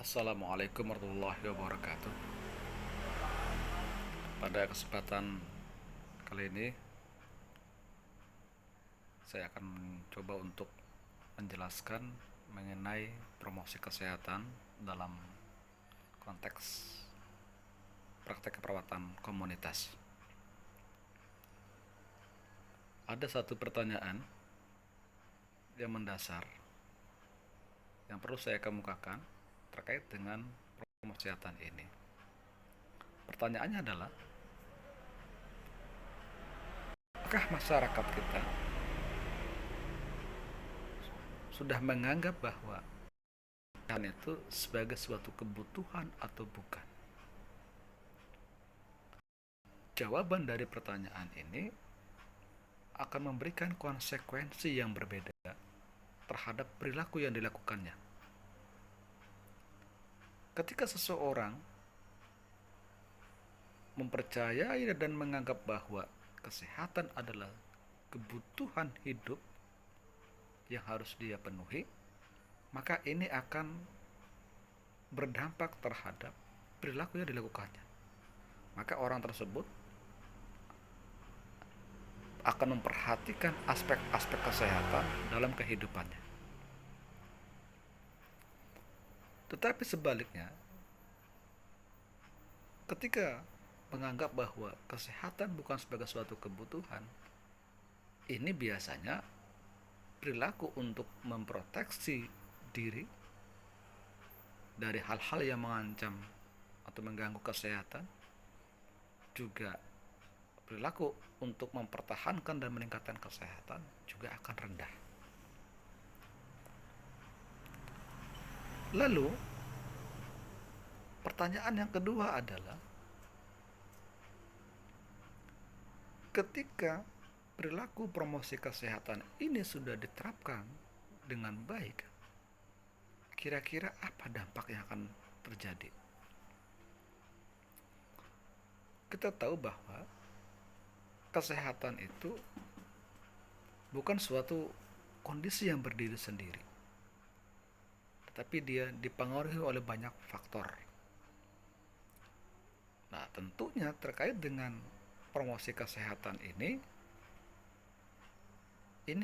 Assalamualaikum warahmatullahi wabarakatuh. Pada kesempatan kali ini saya akan mencoba untuk menjelaskan mengenai promosi kesehatan dalam konteks praktek keperawatan komunitas. Ada satu pertanyaan yang mendasar yang perlu saya kemukakan terkait dengan promosi kesehatan ini. Pertanyaannya adalah, apakah masyarakat kita sudah menganggap bahwa kesehatan itu sebagai suatu kebutuhan atau bukan? Jawaban dari pertanyaan ini akan memberikan konsekuensi yang berbeda terhadap perilaku yang dilakukannya. Ketika seseorang mempercayai dan menganggap bahwa kesehatan adalah kebutuhan hidup yang harus dia penuhi, maka ini akan berdampak terhadap perilaku yang dilakukannya. Maka orang tersebut akan memperhatikan aspek-aspek kesehatan dalam kehidupannya. Tetapi sebaliknya, ketika menganggap bahwa kesehatan bukan sebagai suatu kebutuhan, ini biasanya perilaku untuk memproteksi diri dari hal-hal yang mengancam atau mengganggu kesehatan, juga perilaku untuk mempertahankan dan meningkatkan kesehatan juga akan rendah. Lalu, pertanyaan yang kedua adalah, ketika perilaku promosi kesehatan ini sudah diterapkan dengan baik, kira-kira apa dampak yang akan terjadi? Kita tahu bahwa kesehatan itu bukan suatu kondisi yang berdiri sendiri, tetapi dia dipengaruhi oleh banyak faktor. Nah, tentunya terkait dengan promosi kesehatan ini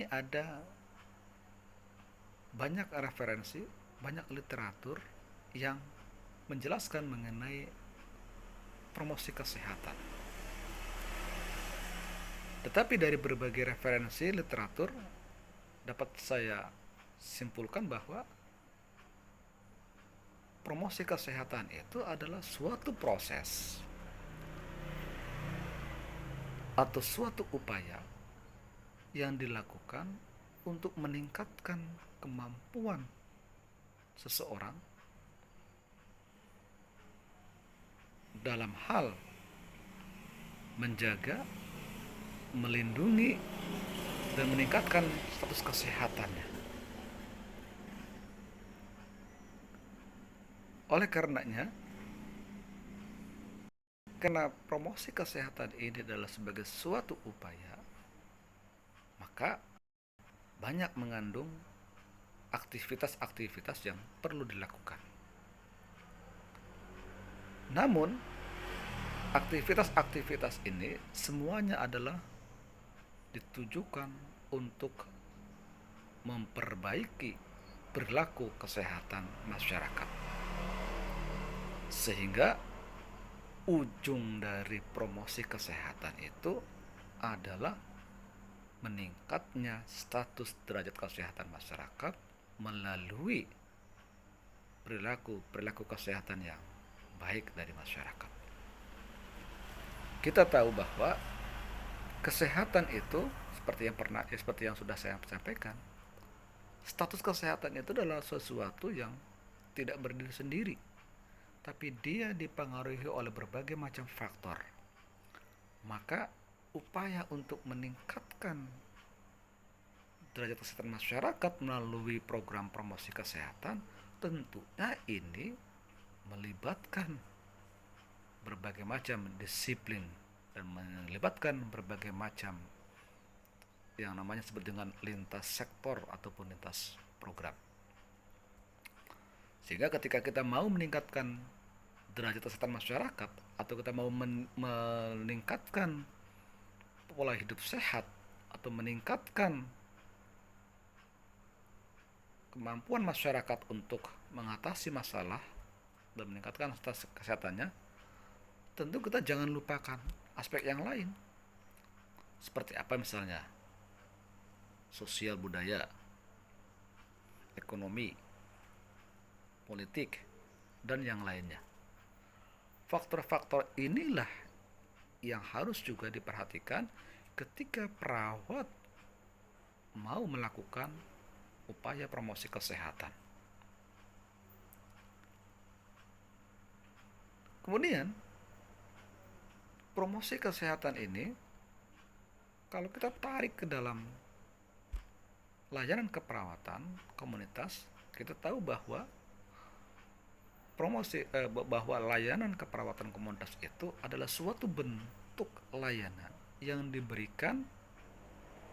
ada banyak referensi, banyak literatur yang menjelaskan mengenai promosi kesehatan. Tetapi dari berbagai referensi literatur dapat saya simpulkan bahwa promosi kesehatan itu adalah suatu proses atau suatu upaya yang dilakukan untuk meningkatkan kemampuan seseorang dalam hal menjaga, melindungi, dan meningkatkan status kesehatannya. Oleh karenanya, karena promosi kesehatan ini adalah sebagai suatu upaya, maka banyak mengandung aktivitas-aktivitas yang perlu dilakukan. Namun, aktivitas-aktivitas ini semuanya adalah ditujukan untuk memperbaiki perilaku kesehatan masyarakat, sehingga ujung dari promosi kesehatan itu adalah meningkatnya status derajat kesehatan masyarakat melalui perilaku kesehatan yang baik dari masyarakat. Kita tahu bahwa kesehatan itu seperti yang sudah saya sampaikan, status kesehatan itu adalah sesuatu yang tidak berdiri sendiri, tapi dia dipengaruhi oleh berbagai macam faktor. Maka upaya untuk meningkatkan derajat kesehatan masyarakat melalui program promosi kesehatan tentunya ini melibatkan berbagai macam disiplin dan melibatkan berbagai macam yang namanya sebut dengan lintas sektor ataupun lintas program. Sehingga ketika kita mau meningkatkan derajat kesehatan masyarakat atau kita mau meningkatkan pola hidup sehat atau meningkatkan kemampuan masyarakat untuk mengatasi masalah dan meningkatkan status kesehatannya, tentu kita jangan lupakan aspek yang lain. Seperti apa misalnya? Sosial budaya, ekonomi, politik, dan yang lainnya. Faktor-faktor inilah yang harus juga diperhatikan ketika perawat mau melakukan upaya promosi kesehatan. Kemudian, promosi kesehatan ini kalau kita tarik ke dalam layanan keperawatan komunitas, kita tahu bahwa bahwa layanan keperawatan komunitas itu adalah suatu bentuk layanan yang diberikan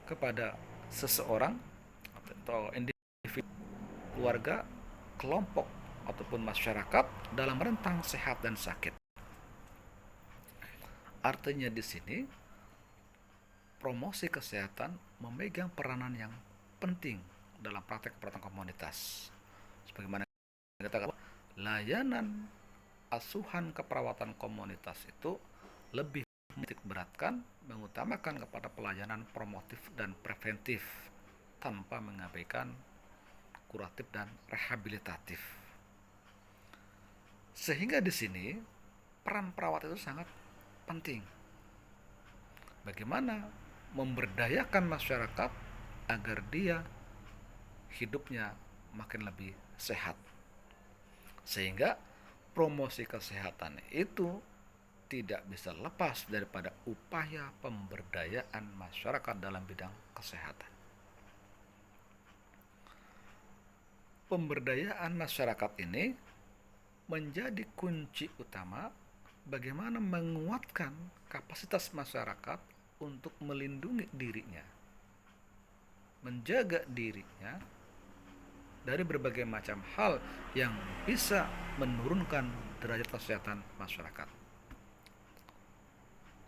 kepada seseorang atau individu, keluarga, kelompok ataupun masyarakat dalam rentang sehat dan sakit. Artinya di sini promosi kesehatan memegang peranan yang penting dalam praktek keperawatan komunitas. Sebagaimana kita katakan, layanan asuhan keperawatan komunitas itu lebih menitik beratkan mengutamakan kepada pelayanan promotif dan preventif tanpa mengabaikan kuratif dan rehabilitatif. Sehingga di sini peran perawat itu sangat penting. Bagaimana memberdayakan masyarakat agar dia hidupnya makin lebih sehat. Sehingga promosi kesehatan itu tidak bisa lepas daripada upaya pemberdayaan masyarakat dalam bidang kesehatan. Pemberdayaan masyarakat ini menjadi kunci utama bagaimana menguatkan kapasitas masyarakat untuk melindungi dirinya, menjaga dirinya dari berbagai macam hal yang bisa menurunkan derajat kesehatan masyarakat.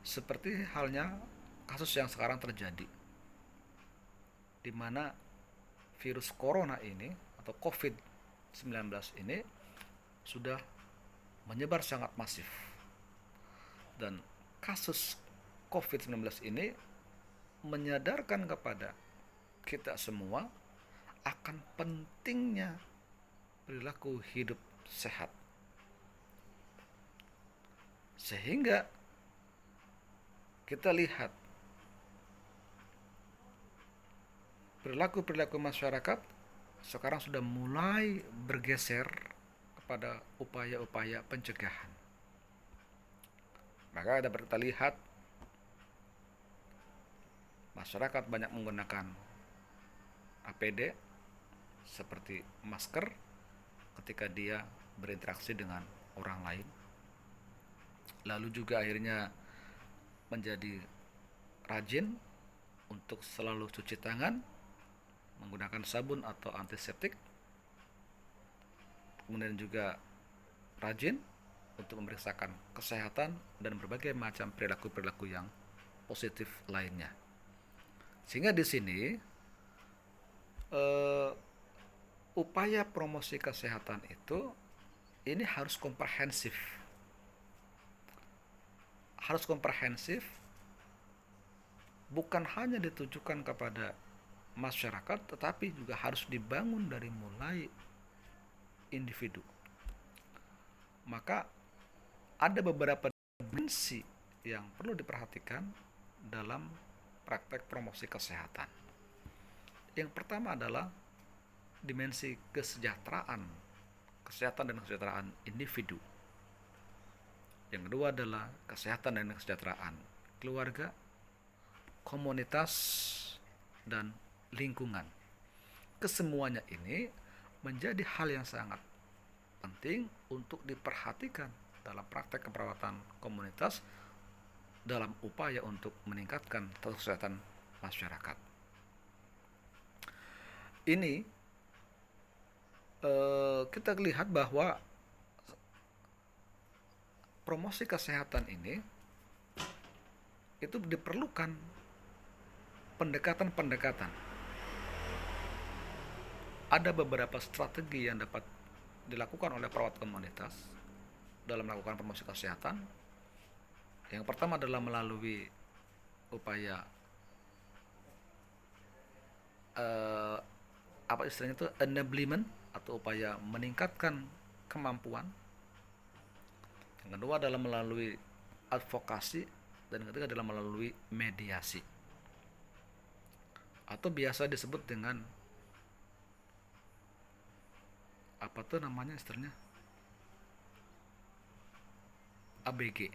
Seperti halnya kasus yang sekarang terjadi, di mana virus corona ini atau COVID-19 ini sudah menyebar sangat masif. Dan kasus COVID-19 ini menyadarkan kepada kita semua akan pentingnya perilaku hidup sehat. Sehingga kita lihat perilaku masyarakat sekarang sudah mulai bergeser kepada upaya-upaya pencegahan. Maka dapat kita lihat masyarakat banyak menggunakan APD seperti masker ketika dia berinteraksi dengan orang lain. Lalu juga akhirnya menjadi rajin untuk selalu cuci tangan menggunakan sabun atau antiseptik. Kemudian juga rajin untuk memeriksakan kesehatan dan berbagai macam perilaku-perilaku yang positif lainnya. Sehingga di sini upaya promosi kesehatan itu ini harus komprehensif. Harus komprehensif, bukan hanya ditujukan kepada masyarakat, tetapi juga harus dibangun dari mulai individu. Maka ada beberapa dimensi yang perlu diperhatikan dalam praktek promosi kesehatan. Yang pertama adalah dimensi kesejahteraan, kesehatan dan kesejahteraan individu. Yang kedua adalah kesehatan dan kesejahteraan keluarga, komunitas, dan lingkungan. Kesemuanya ini menjadi hal yang sangat penting untuk diperhatikan dalam praktek keperawatan komunitas dalam upaya untuk meningkatkan kesehatan masyarakat. Ini kita lihat bahwa promosi kesehatan ini itu diperlukan pendekatan-pendekatan. Ada beberapa strategi yang dapat dilakukan oleh perawat komunitas dalam melakukan promosi kesehatan. Yang pertama adalah melalui upaya apa istilahnya itu, enablement, atau upaya meningkatkan kemampuan. Yang kedua adalah melalui advokasi, dan yang ketiga adalah melalui mediasi, atau biasa disebut dengan apa tuh namanya istilahnya, ABG,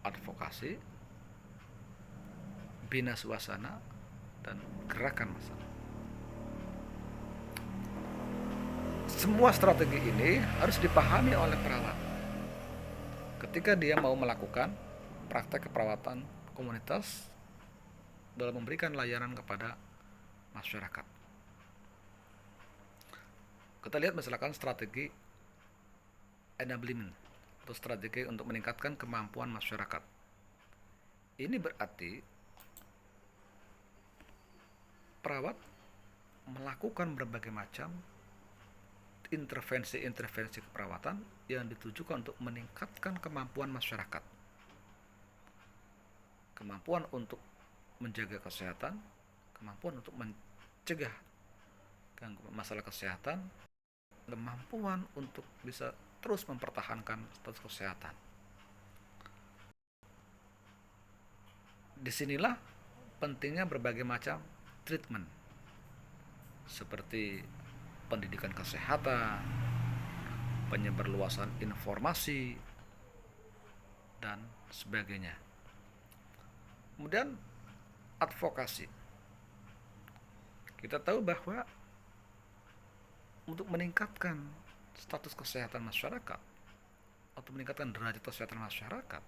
advokasi, bina suasana, dan gerakan massa. Semua strategi ini harus dipahami oleh perawat ketika dia mau melakukan praktek keperawatan komunitas dalam memberikan layanan kepada masyarakat. Kita lihat misalkan strategi enablement atau strategi untuk meningkatkan kemampuan masyarakat. Ini berarti perawat melakukan berbagai macam intervensi keperawatan yang ditujukan untuk meningkatkan kemampuan masyarakat. Kemampuan untuk menjaga kesehatan, kemampuan untuk mencegah masalah kesehatan, kemampuan untuk bisa terus mempertahankan status kesehatan. Disinilah pentingnya berbagai macam treatment, seperti pendidikan kesehatan, penyebarluasan informasi, dan sebagainya. Kemudian advokasi. Kita tahu bahwa untuk meningkatkan status kesehatan masyarakat atau meningkatkan derajat kesehatan masyarakat,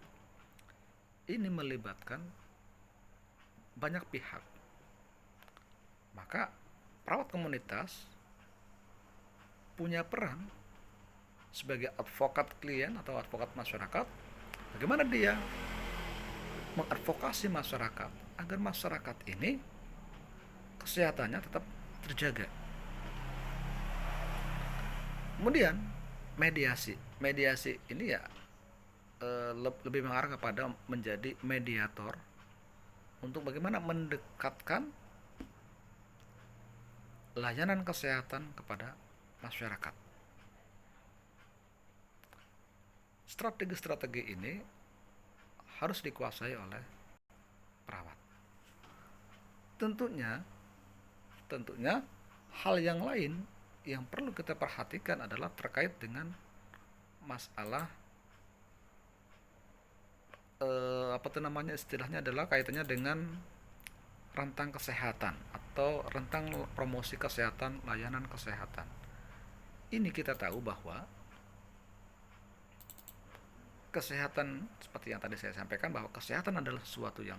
ini melibatkan banyak pihak. Maka perawat komunitas punya peran sebagai advokat klien atau advokat masyarakat. Bagaimana dia mengadvokasi masyarakat agar masyarakat ini kesehatannya tetap terjaga. Kemudian mediasi ini ya lebih mengarah kepada menjadi mediator untuk bagaimana mendekatkan layanan kesehatan kepada masyarakat. Strategi-strategi ini harus dikuasai oleh perawat. Tentunya hal yang lain yang perlu kita perhatikan adalah terkait dengan masalah istilahnya adalah kaitannya dengan rentang kesehatan atau rentang promosi kesehatan, layanan kesehatan. Ini kita tahu bahwa kesehatan, seperti yang tadi saya sampaikan, bahwa kesehatan adalah sesuatu yang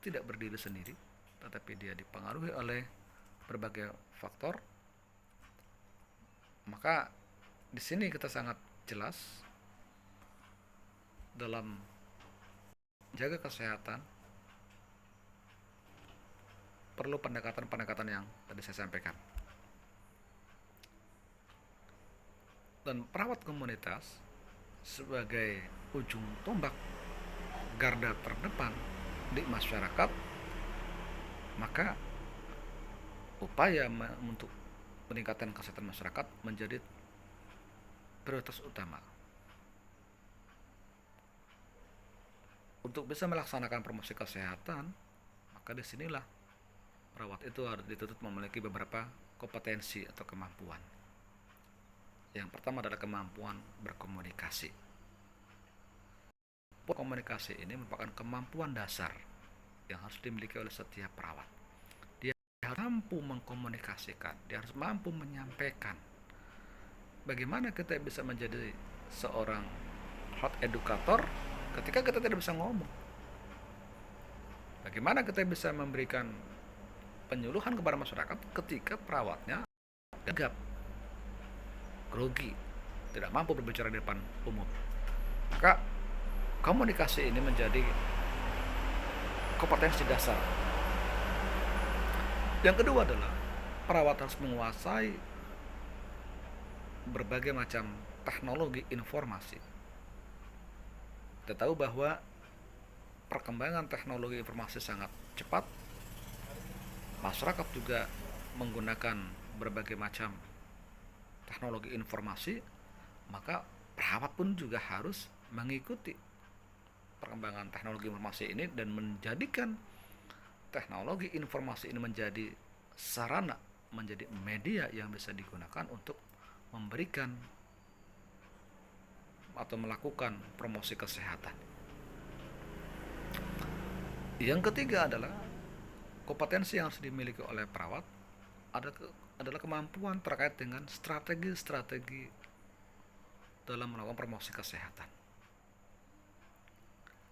tidak berdiri sendiri, tetapi dia dipengaruhi oleh berbagai faktor. Maka di sini kita sangat jelas dalam jaga kesehatan perlu pendekatan-pendekatan yang tadi saya sampaikan. Dan perawat komunitas sebagai ujung tombak garda terdepan di masyarakat, maka upaya untuk meningkatkan kesehatan masyarakat menjadi prioritas utama. Untuk bisa melaksanakan promosi kesehatan, maka disinilah perawat itu harus dituntut memiliki beberapa kompetensi atau kemampuan. Yang pertama adalah kemampuan berkomunikasi. Komunikasi ini merupakan kemampuan dasar yang harus dimiliki oleh setiap perawat. Dia harus mampu mengkomunikasikan, dia harus mampu menyampaikan. Bagaimana kita bisa menjadi seorang health educator ketika kita tidak bisa ngomong? Bagaimana kita bisa memberikan penyuluhan kepada masyarakat ketika perawatnya gagap, grogi, tidak mampu berbicara di depan umum. Maka komunikasi ini menjadi kompetensi dasar. Yang kedua adalah perawat harus menguasai berbagai macam teknologi informasi. Kita tahu bahwa perkembangan teknologi informasi sangat cepat. Masyarakat juga menggunakan berbagai macam teknologi informasi, maka perawat pun juga harus mengikuti perkembangan teknologi informasi ini dan menjadikan teknologi informasi ini menjadi sarana, menjadi media yang bisa digunakan untuk memberikan atau melakukan promosi kesehatan. Yang ketiga adalah kompetensi yang harus dimiliki oleh perawat adalah kemampuan terkait dengan strategi-strategi dalam melakukan promosi kesehatan.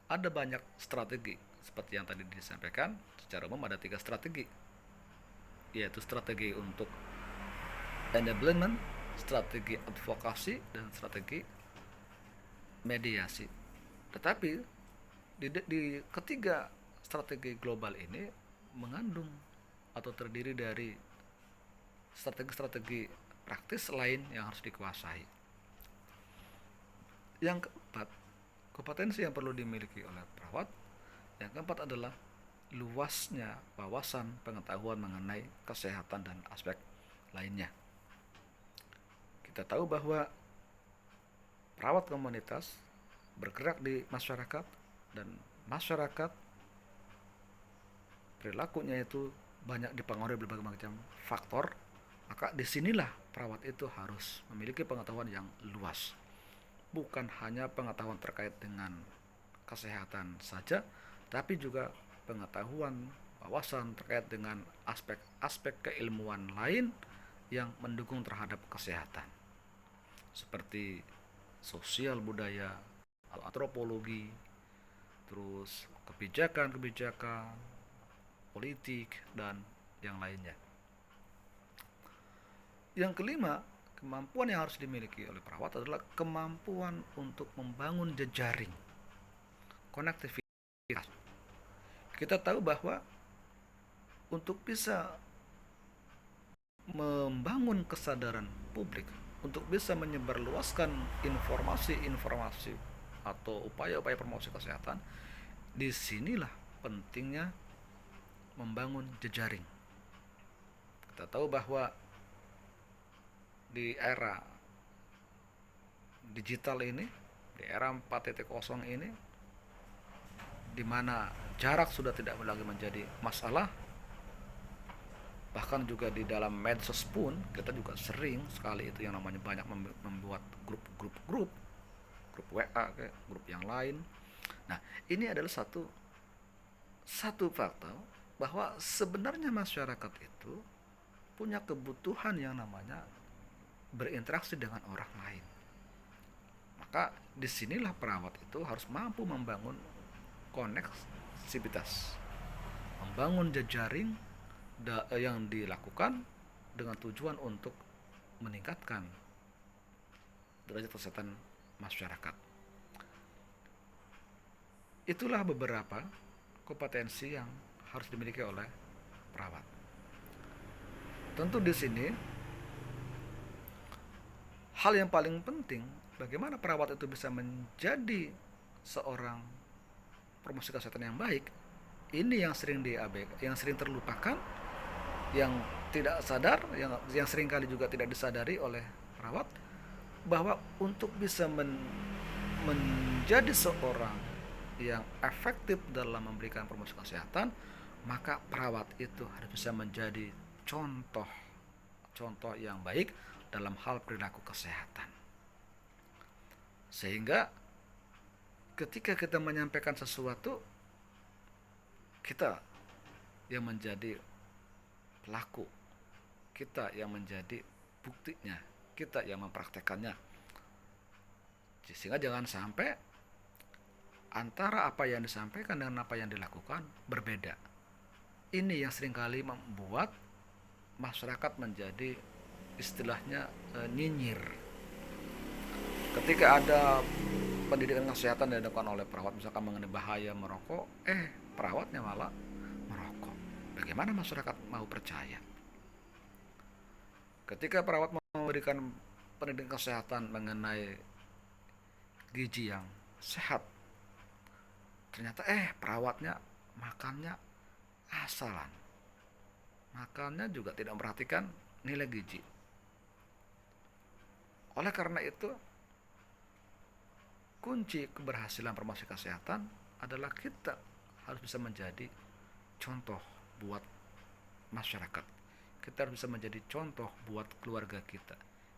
Ada banyak strategi, seperti yang tadi disampaikan. Secara umum ada 3 strategi, yaitu strategi untuk enablement, strategi advokasi, dan strategi mediasi. Tetapi di ketiga strategi global ini mengandung atau terdiri dari strategi-strategi praktis lain yang harus dikuasai. Yang keempat, kompetensi yang perlu dimiliki oleh perawat. Yang keempat adalah luasnya wawasan pengetahuan mengenai kesehatan dan aspek lainnya. Kita tahu bahwa perawat komunitas bergerak di masyarakat, dan masyarakat perilakunya itu banyak dipengaruhi berbagai macam faktor. Maka disinilah perawat itu harus memiliki pengetahuan yang luas, bukan hanya pengetahuan terkait dengan kesehatan saja, tapi juga pengetahuan, wawasan terkait dengan aspek-aspek keilmuan lain yang mendukung terhadap kesehatan, seperti sosial budaya, antropologi, terus kebijakan politik, dan yang lainnya. Yang kelima, kemampuan yang harus dimiliki oleh perawat adalah kemampuan untuk membangun jejaring konektivitas. Kita tahu bahwa untuk bisa membangun kesadaran publik, untuk bisa menyebarluaskan informasi-informasi atau upaya-upaya promosi kesehatan, disinilah pentingnya membangun jejaring. Kita tahu bahwa di era digital ini, di era 4.0 ini, di mana jarak sudah tidak lagi menjadi masalah, bahkan juga di dalam medsos pun kita juga sering sekali itu yang namanya banyak membuat grup WA, grup yang lain. Nah, ini adalah satu fakta bahwa sebenarnya masyarakat itu punya kebutuhan yang namanya berinteraksi dengan orang lain. Maka disinilah perawat itu harus mampu membangun koneksivitas, membangun jejaring yang dilakukan dengan tujuan untuk meningkatkan derajat kesehatan masyarakat. Itulah beberapa kompetensi yang harus dimiliki oleh perawat. Tentu di sini hal yang paling penting, bagaimana perawat itu bisa menjadi seorang promosi kesehatan yang baik. Ini yang sering diabaikan, yang sering terlupakan, yang tidak sadar, yang sering kali juga tidak disadari oleh perawat, bahwa untuk bisa menjadi seorang yang efektif dalam memberikan promosi kesehatan, maka perawat itu harus bisa menjadi contoh yang baik dalam hal perilaku kesehatan. Sehingga ketika kita menyampaikan sesuatu, kita yang menjadi pelaku, kita yang menjadi buktinya, kita yang mempraktekannya. Sehingga jangan sampai antara apa yang disampaikan dengan apa yang dilakukan berbeda. Ini yang seringkali membuat masyarakat menjadi istilahnya nyinyir. Ketika ada pendidikan kesehatan yang dilakukan oleh perawat, misalkan mengenai bahaya merokok, perawatnya malah merokok. Bagaimana masyarakat mau percaya? Ketika perawat memberikan pendidikan kesehatan mengenai gizi yang sehat, ternyata perawatnya makannya asalan, makannya juga tidak memperhatikan nilai gizi. Oleh karena itu, kunci keberhasilan promosi kesehatan adalah kita harus bisa menjadi contoh buat masyarakat. Kita harus bisa menjadi contoh buat keluarga kita.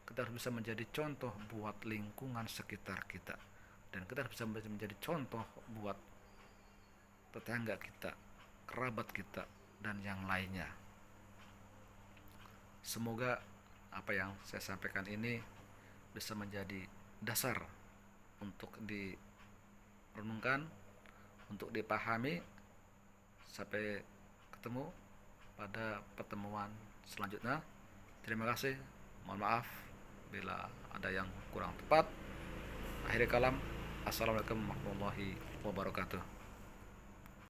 Kita harus bisa menjadi contoh buat lingkungan sekitar kita. Dan kita harus bisa menjadi contoh buat tetangga kita, kerabat kita, dan yang lainnya. Semoga apa yang saya sampaikan ini bisa menjadi dasar untuk direnungkan, untuk dipahami. Sampai ketemu pada pertemuan selanjutnya. Terima kasih. Mohon maaf bila ada yang kurang tepat. Akhir kalam, assalamualaikum warahmatullahi wabarakatuh.